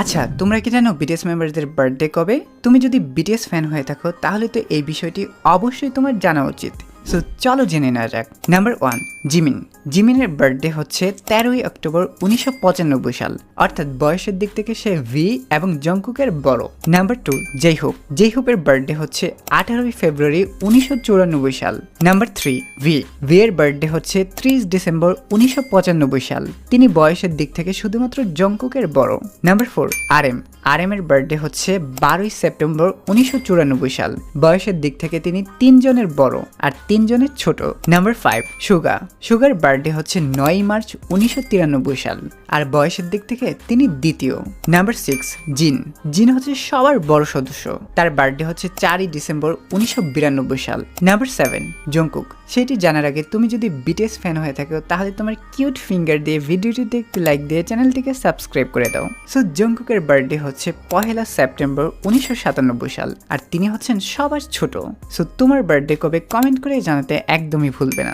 আচ্ছা, তোমরা কি জানো বিটিএস মেম্বারদের বার্থডে কবে? তুমি যদি বিটিএস ফ্যান হয়ে থাকো তাহলে তো এই বিষয়টি অবশ্যই তোমার জানা উচিত। সো চলো জেনে নেওয়া যাক। Number 1, Jimin. জিমিনের বার্থডে হচ্ছে 13ই অক্টোবর 1995 সাল, অর্থাৎ বয়সের দিক থেকে সে ভি এবং জংকুকের বড়। নাম্বার 2, জেইহোপ। জেইহোপের বার্থডে হচ্ছে 18ই ফেব্রুয়ারি 1994 সাল। নাম্বার 3, ভি এর বার্থডে হচ্ছে 30 ডিসেম্বর 1995 সাল। তিনি বয়সের দিক থেকে শুধুমাত্র জংকুকের বড়। নাম্বার 4, আর এম এর বার্থডে হচ্ছে 12ই সেপ্টেম্বর 1994 সাল। বয়সের দিক থেকে তিনি 3 জনের বড় আর 3 জনের ছোট। নাম্বার 5, সুগার বার্থডে হচ্ছে 9ই মার্চ 1993 সাল আর বয়সের দিক থেকে তিনি দ্বিতীয়। নাম্বার 6, জিন হচ্ছে সবার বড় সদস্য। তার বার্থডে হচ্ছে 4ই ডিসেম্বর 1992 সাল। Number 7, Jungkook. সেটি জানার আগে তুমি যদি বিটিএস ফ্যান হয়ে থাকো তাহলে তোমার কিউট ফিঙ্গার দিয়ে ভিডিওটিতে একটু লাইক দিয়ে চ্যানেলটিকে সাবস্ক্রাইব করে দাও। সো জংকুকের বার্থডে হচ্ছে 1 সেপ্টেম্বর 1997 সাল আর তিনি হচ্ছেন সবার ছোট। সো তোমার বার্থডে কবে কমেন্ট করে জানাতে একদমই ভুলবে না।